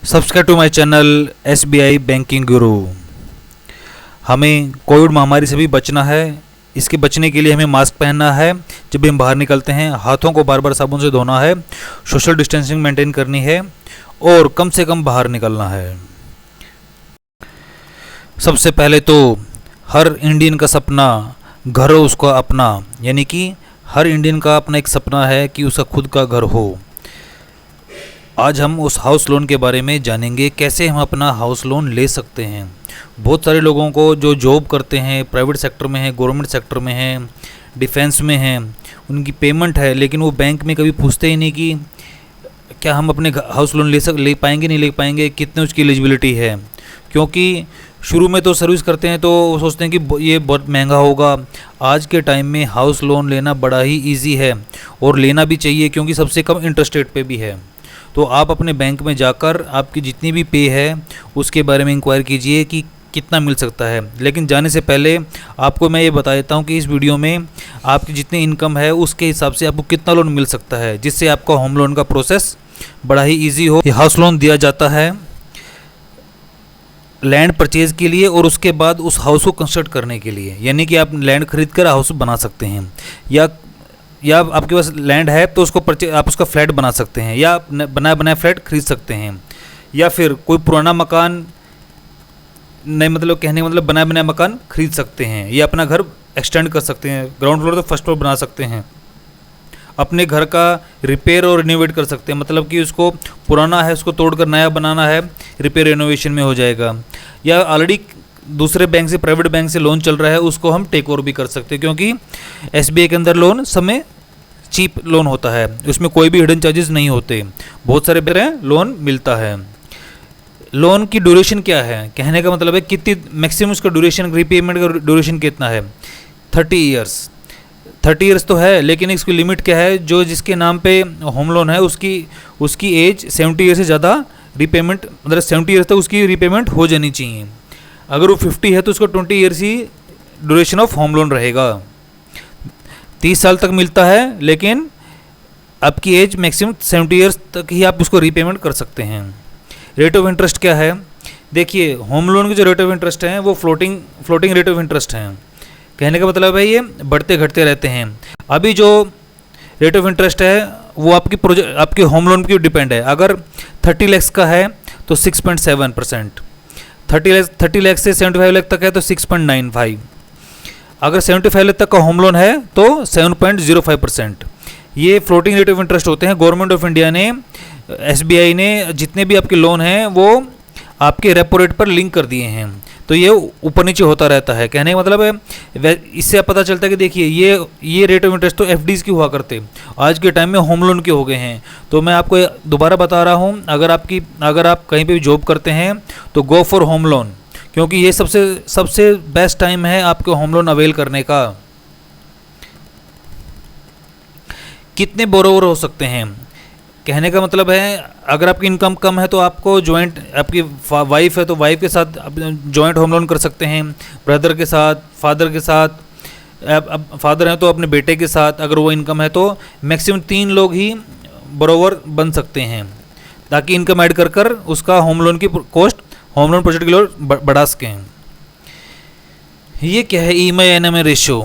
Subscribe to my channel SBI Banking Guru. हमें Covid महामारी से भी बचना है। इसके बचने के लिए हमें मास्क पहनना है जब भी हम बाहर निकलते हैं, हाथों को बार बार साबुन से धोना है, सोशल डिस्टेंसिंग मेंटेन करनी है और कम से कम बाहर निकलना है। सबसे पहले तो हर इंडियन का सपना घर हो उसका अपना, यानी कि हर इंडियन का अपना एक सपना है कि उसका खुद का घर हो। आज हम उस हाउस लोन के बारे में जानेंगे, कैसे हम अपना हाउस लोन ले सकते हैं। बहुत सारे लोगों को जो जॉब करते हैं, प्राइवेट सेक्टर में हैं, गवर्नमेंट सेक्टर में हैं, डिफेंस में हैं, उनकी पेमेंट है, लेकिन वो बैंक में कभी पूछते ही नहीं कि क्या हम अपने हाउस लोन ले पाएंगे नहीं ले पाएंगे, कितने उसकी एलिजिबिलिटी है। क्योंकि शुरू में तो सर्विस करते हैं तो वो सोचते हैं कि ये बहुत महंगा होगा। आज के टाइम में हाउस लोन लेना बड़ा ही ईजी है और लेना भी चाहिए, क्योंकि सबसे कम इंटरेस्ट रेट पे भी है। तो आप अपने बैंक में जाकर आपकी जितनी भी पे है उसके बारे में इंक्वायर कीजिए कि कितना मिल सकता है। लेकिन जाने से पहले आपको मैं ये बता देता हूँ कि इस वीडियो में आपकी जितनी इनकम है उसके हिसाब से आपको कितना लोन मिल सकता है, जिससे आपका होम लोन का प्रोसेस बड़ा ही ईजी हो। ये हाउस लोन दिया जाता है लैंड परचेज़ के लिए और उसके बाद उस हाउस को कंस्ट्रक्ट करने के लिए, यानी कि आप लैंड खरीद कर हाउस बना सकते हैं, या आपके पास लैंड है तो उसको आप उसका फ्लैट बना सकते हैं, या बनाया बनाया फ्लैट खरीद सकते हैं, या फिर कोई पुराना मकान नहीं, मतलब कहने का मतलब बनाया बनाया मकान खरीद सकते हैं, या अपना घर एक्सटेंड कर सकते हैं, ग्राउंड फ्लोर तो फर्स्ट फ्लोर बना सकते हैं। अपने घर का रिपेयर और रिनोवेट कर सकते हैं, मतलब कि उसको पुराना है उसको तोड़कर नया बनाना है, रिपेयर रिनोवेशन में हो जाएगा। या ऑलरेडी दूसरे बैंक से, प्राइवेट बैंक से लोन चल रहा है, उसको हम टेक ओवर भी कर सकते हैं, क्योंकि SBI के अंदर लोन समय चीप लोन होता है, उसमें कोई भी हिडन चार्जेस नहीं होते, बहुत सारे लोन मिलता है। लोन की ड्यूरेशन क्या है, कहने का मतलब है कितनी मैक्सिमम उसका ड्यूरेशन, रीपेमेंट का ड्यूरेशन कितना है। 30 ईयर्स। 30 ईयर्स तो है, लेकिन इसकी लिमिट क्या है, जो जिसके नाम पे होम लोन है उसकी एज 70 ईयर से ज़्यादा रीपेमेंट, मतलब 70 ईयर्स तक उसकी रीपेमेंट हो जानी चाहिए। अगर वो 50 है तो उसका 20 years he duration of home loan रहेगा। 30 साल तक मिलता है, लेकिन आपकी एज मैक्सिमम 70 ईयर्स तक ही आप उसको रीपेमेंट कर सकते हैं। रेट ऑफ इंटरेस्ट क्या है, देखिए होम लोन के जो रेट ऑफ इंटरेस्ट हैं वो फ्लोटिंग रेट ऑफ इंटरेस्ट हैं। कहने का मतलब है ये बढ़ते घटते रहते हैं। अभी जो रेट ऑफ इंटरेस्ट है वो आपके होम लोन की डिपेंड है। अगर 30 लाख का है तो 6.7%, 30 लाख से 75 लाख तक है तो 6.95, अगर 75 लाख तक का होम लोन है तो 7.05%। ये फ्लोटिंग रेट ऑफ इंटरेस्ट होते हैं। गवर्नमेंट ऑफ इंडिया ने, SBI ने जितने भी आपके लोन हैं वो आपके रेपो रेट पर लिंक कर दिए हैं, तो ये ऊपर नीचे होता रहता है। कहने का मतलब है इससे आप पता चलता है कि देखिए ये रेट ऑफ इंटरेस्ट तो FDs की हुआ करते, आज के टाइम में होम लोन के हो गए हैं। तो मैं आपको दोबारा बता रहा हूँ, अगर आप कहीं पे भी जॉब करते हैं तो गो फॉर होम लोन, क्योंकि ये सबसे बेस्ट टाइम है आपके होम लोन अवेल करने का। कितने बोरोवर हो सकते हैं, कहने का मतलब है अगर आपकी इनकम कम है तो आपको जॉइंट, आपकी वाइफ है तो वाइफ के साथ जॉइंट होम लोन कर सकते हैं, ब्रदर के साथ, फादर के साथ, फादर हैं तो अपने बेटे के साथ, अगर वो इनकम है तो मैक्सिमम 3 लोग ही बोरोवर बन सकते हैं, ताकि इनकम ऐड कर उसका होम लोन की कॉस्ट, होम लोन प्रोजेक्ट की लोड बढ़ा सकें। ये क्या है, EMI NMI रेशियो।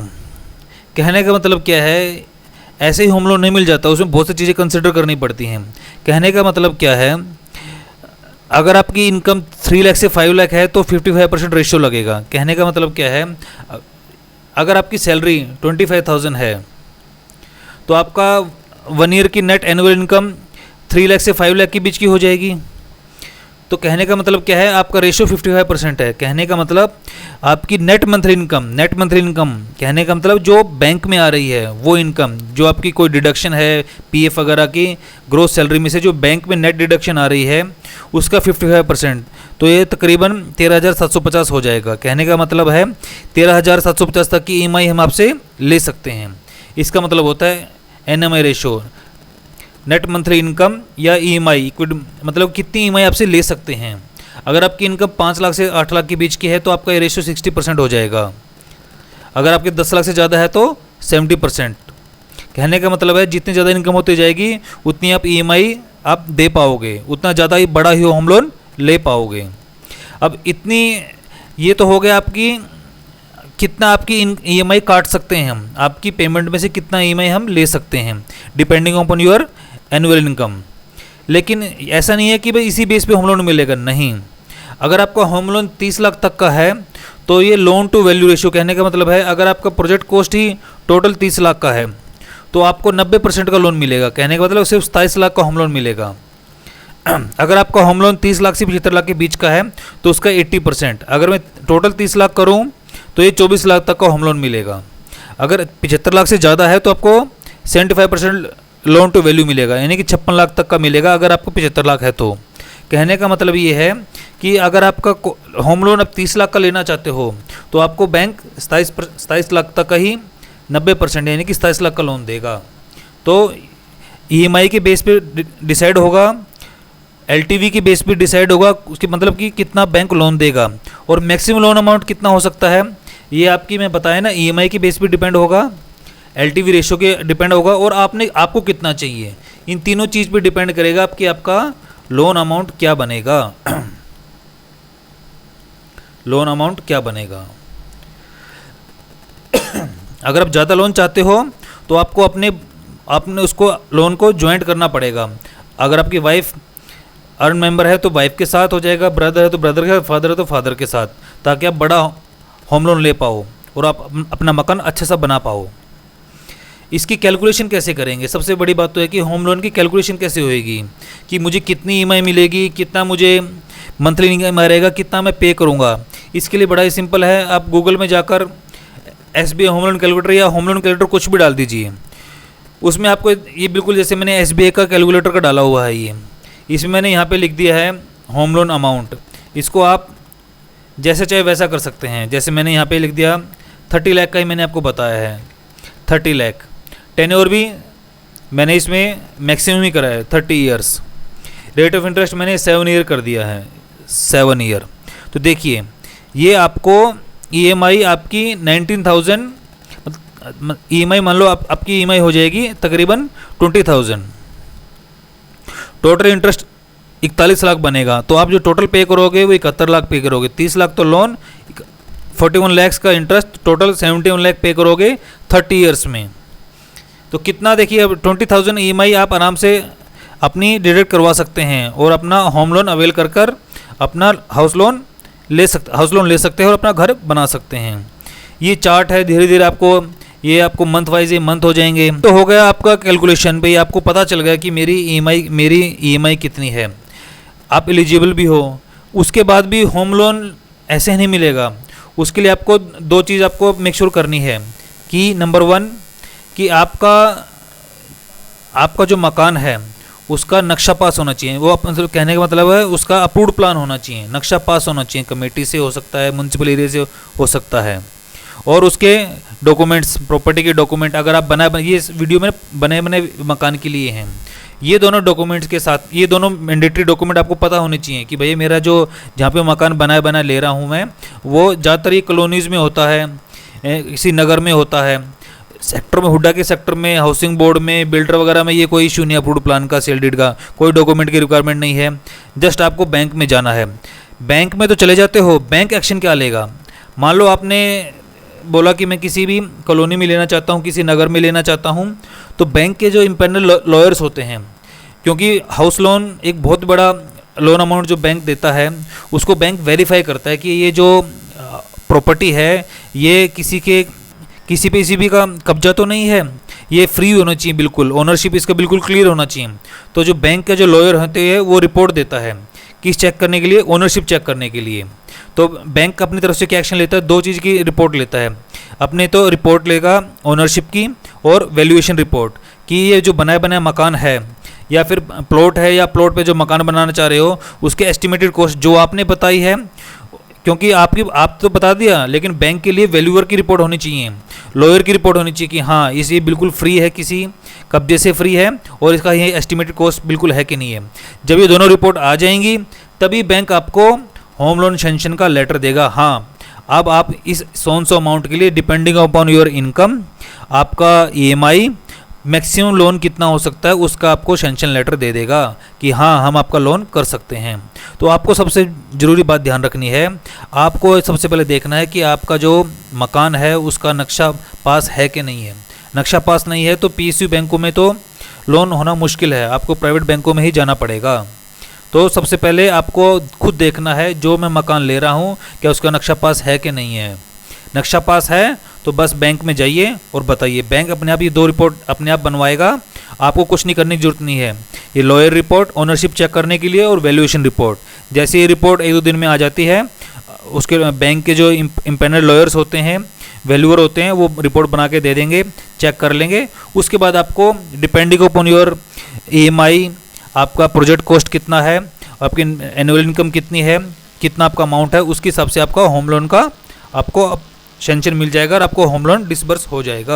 कहने का मतलब क्या है, ऐसे ही होम लोन नहीं मिल जाता, उसमें बहुत सी चीज़ें कंसिडर करनी पड़ती हैं। कहने का मतलब क्या है, अगर आपकी इनकम 3 लाख से 5 लाख है तो 55% रेशियो लगेगा। कहने का मतलब क्या है, अगर आपकी सैलरी 25,000 है तो आपका 1 ईयर की नेट एनुअल इनकम 3 लाख से 5 लाख के बीच की हो जाएगी। तो कहने का मतलब क्या है, आपका रेशियो 55% है। कहने का मतलब आपकी नेट मंथली इनकम, कहने का मतलब जो बैंक में आ रही है वो इनकम, जो आपकी कोई डिडक्शन है PF वगैरह की ग्रोस सैलरी में से जो बैंक में नेट डिडक्शन आ रही है उसका 55%, तो ये तकरीबन 13,750 हो जाएगा। कहने का मतलब है 13,750 तक की EMI हम आपसे ले सकते हैं। इसका मतलब होता है NMI ratio, net monthly income या EMI, मतलब कितनी EMI आपसे ले सकते हैं। अगर आपकी इनकम 5 लाख से 8 लाख के बीच की है तो आपका ये रेशियो 60% हो जाएगा। अगर आपके 10 लाख से ज़्यादा है तो 70%। कहने का मतलब है जितनी ज़्यादा इनकम होती जाएगी उतनी आप EMI आप दे पाओगे, उतना ज़्यादा ही बड़ा ही होम लोन ले पाओगे। अब इतनी, ये तो हो गया आपकी कितना आपकी ईएमआई काट सकते हैं हम, आपकी पेमेंट में से कितना ईएमआई हम ले सकते हैं depending upon your annual income. लेकिन ऐसा नहीं है कि भाई इसी बेस पे होम लोन मिलेगा, नहीं। अगर आपका होम लोन 30 लाख तक का है तो ये लोन टू वैल्यू रेशियो, कहने का मतलब है अगर आपका प्रोजेक्ट कॉस्ट ही टोटल 30 लाख का है तो आपको 90% का लोन मिलेगा, कहने का मतलब सिर्फ 27 लाख का होम लोन मिलेगा। अगर आपका होम लोन 30 लाख से 75 लाख के बीच का है तो उसका 80%, अगर मैं टोटल 30 लाख करूँ तो ये 24 लाख तक का होम लोन मिलेगा। अगर 75 लाख से ज़्यादा है तो आपको 75% लोन टू वैल्यू मिलेगा, यानी कि 56 लाख तक का मिलेगा अगर आपको 75 लाख है तो। कहने का मतलब ये है कि अगर आपका होम लोन अब 30 लाख का लेना चाहते हो तो आपको बैंक 27 लाख तक का ही 90% यानी कि 27 लाख का लोन देगा। तो ईएमआई के बेस पे डिसाइड होगा, एलटीवी की बेस पे डिसाइड होगा, उसके मतलब कि कितना बैंक लोन देगा। और मैक्सिमम लोन अमाउंट कितना हो सकता है ये आपकी मैं बताया ना, ईएमआई के बेस पे डिपेंड होगा, एलटीवी रेशियो के डिपेंड होगा, और आपको कितना चाहिए, इन तीनों चीज़ पे डिपेंड करेगा कि आपका लोन अमाउंट क्या बनेगा। लोन अमाउंट क्या बनेगा। अगर आप ज़्यादा लोन चाहते हो तो आपको अपने उसको लोन को ज्वाइंट करना पड़ेगा। अगर आपकी वाइफ अर्न मेंबर है तो वाइफ के साथ हो जाएगा, ब्रदर है तो ब्रदर के साथ, फादर है तो फादर के साथ, ताकि आप बड़ा होम लोन ले पाओ और आप अपना मकान अच्छा सा बना पाओ। इसकी कैलकुलेशन कैसे करेंगे, सबसे बड़ी बात तो है कि होम लोन की कैलकुलेशन कैसे होएगी, कि मुझे कितनी ईएमआई मिलेगी, कितना मुझे मंथली इनकम रहेगा, कितना मैं पे करूँगा। इसके लिए बड़ा ही सिंपल है, आप गूगल में जाकर एसबीआई होम लोन कैलकुलेटर या होम लोन कैलकुलेटर कुछ भी डाल दीजिए। उसमें आपको ये बिल्कुल जैसे मैंने एसबीआई का कैलकुलेटर का डाला हुआ है, ये इसमें मैंने यहाँ पे लिख दिया है होम लोन अमाउंट। इसको आप जैसे चाहे वैसा कर सकते हैं। जैसे मैंने यहाँ पे लिख दिया 30 लाख का ही मैंने आपको बताया है, 30 लाख। टेन्योर भी मैंने इसमें मैक्सिमम ही करा है 30 ईयर्स। रेट ऑफ इंटरेस्ट मैंने 7 ईयर कर दिया है, 7 ईयर। तो देखिए ये आपको ईएमआई आपकी 19,000, ईएमआई मान लो आपकी ईएमआई हो जाएगी तकरीबन 20,000। टोटल इंटरेस्ट 41 लाख बनेगा, तो आप जो टोटल पे करोगे वो 71 लाख पे करोगे। 30 लाख तो लोन, 41 लाख का इंटरेस्ट, टोटल 71 लाख पे करोगे 30 ईयर्स में। तो कितना देखिए, अब 20,000 ईएमआई आप आराम से अपनी डिडक्ट करवा सकते हैं और अपना होम लोन अवेल कर अपना हाउस लोन ले सकते हैं और अपना घर बना सकते हैं। ये चार्ट है, धीरे धीरे आपको मंथ वाइज ये मंथ हो जाएंगे। तो हो गया आपका कैलकुलेशन पे, आपको पता चल गया कि मेरी ईएमआई कितनी है, आप एलिजिबल भी हो। उसके बाद भी होम लोन ऐसे नहीं मिलेगा, उसके लिए आपको 2 चीज़ आपको मेक श्योर करनी है कि नंबर 1 कि आपका जो मकान है उसका नक्शा पास होना चाहिए। वो मतलब कहने का मतलब है उसका अप्रूव्ड प्लान होना चाहिए, नक्शा पास होना चाहिए, कमेटी से हो सकता है, म्यूनसिपल एरिया से हो सकता है। और उसके डॉक्यूमेंट्स, प्रॉपर्टी के डॉक्यूमेंट, अगर आप ये इस वीडियो में बने मकान के लिए हैं, ये दोनों डॉक्यूमेंट्स के साथ, ये दोनों मैंडेटरी डॉक्यूमेंट आपको पता होने चाहिए कि भैया मेरा जो जहाँ पे मकान बना ले रहा हूँ मैं, वो ज़्यादातर ये कॉलोनीज़ में होता है, किसी नगर में होता है, सेक्टर में, हुड्डा के सेक्टर में, हाउसिंग बोर्ड में, बिल्डर वगैरह में ये कोई इशू नहीं, अप्रूव्ड प्लान का, सेल डीड का कोई डॉक्यूमेंट की रिक्वायरमेंट नहीं है। जस्ट आपको बैंक में जाना है। बैंक में तो चले जाते हो, बैंक एक्शन क्या लेगा। मान लो आपने बोला कि मैं किसी भी कॉलोनी में लेना चाहता हूँ, किसी नगर में लेना चाहता हूँ, तो बैंक के जो इम्पेनल लॉयर्स होते हैं, क्योंकि हाउस लोन एक बहुत बड़ा लोन अमाउंट जो बैंक देता है, उसको बैंक वेरीफाई करता है कि ये जो प्रॉपर्टी है ये किसी पे किसी भी का कब्जा तो नहीं है, ये फ्री होना चाहिए, बिल्कुल ओनरशिप इसका बिल्कुल क्लियर होना चाहिए। तो जो बैंक के जो लॉयर होते हैं वो रिपोर्ट देता है, किस चेक करने के लिए, ओनरशिप चेक करने के लिए। तो बैंक अपनी तरफ से क्या एक्शन लेता है, 2 चीज़ की रिपोर्ट लेता है। अपने तो रिपोर्ट लेगा ओनरशिप की और वैल्यूएशन रिपोर्ट, कि ये जो बनाया मकान है या फिर प्लॉट है, या प्लॉट पे जो मकान बनाना चाह रहे हो उसके एस्टिमेटेड कॉस्ट जो आपने बताई है, क्योंकि आप तो बता दिया, लेकिन बैंक के लिए वैल्यूअर की रिपोर्ट होनी चाहिए, लॉयर की रिपोर्ट होनी चाहिए कि हाँ ये बिल्कुल फ्री है, किसी कब्जे से फ्री है और इसका ये एस्टिमेटेड कॉस्ट बिल्कुल है कि नहीं है। जब ये दोनों रिपोर्ट आ जाएंगी तभी बैंक आपको होम लोन सैंक्शन का लेटर देगा। हाँ, अब आप इस सो अमाउंट के लिए डिपेंडिंग अपॉन योर इनकम, आपका ईएमआई मैक्सिमम लोन कितना हो सकता है उसका आपको सैंक्शन लेटर दे देगा कि हाँ हम आपका लोन कर सकते हैं। तो आपको सबसे ज़रूरी बात ध्यान रखनी है, आपको सबसे पहले देखना है कि आपका जो मकान है उसका नक्शा पास है कि नहीं है। नक्शा पास नहीं है तो पीएसयू बैंकों में तो लोन होना मुश्किल है, आपको प्राइवेट बैंकों में ही जाना पड़ेगा। तो सबसे पहले आपको खुद देखना है जो मैं मकान ले रहा हूँ क्या उसका नक्शा पास है कि नहीं है। नक्शा पास है तो बस बैंक में जाइए और बताइए, बैंक अपने आप ये 2 रिपोर्ट अपने आप बनवाएगा, आपको कुछ नहीं करने की जरूरत नहीं है। ये लॉयर रिपोर्ट ओनरशिप चेक करने के लिए और वैल्यूएशन रिपोर्ट, जैसे ये रिपोर्ट 1-2 दिन में आ जाती है, उसके बैंक के जो इम्पैनल लॉयर्स होते हैं, वैल्यूअर होते हैं, वो रिपोर्ट बना के दे देंगे, चेक कर लेंगे। उसके बाद आपको डिपेंडिंग अपॉन योर EMI, आपका प्रोजेक्ट कॉस्ट कितना है, आपकी एनुअल इनकम कितनी है, कितना आपका अमाउंट है, उसके हिसाब से आपका होम लोन का आपको सैंक्शन मिल जाएगा और आपको होम लोन डिसबर्स हो जाएगा।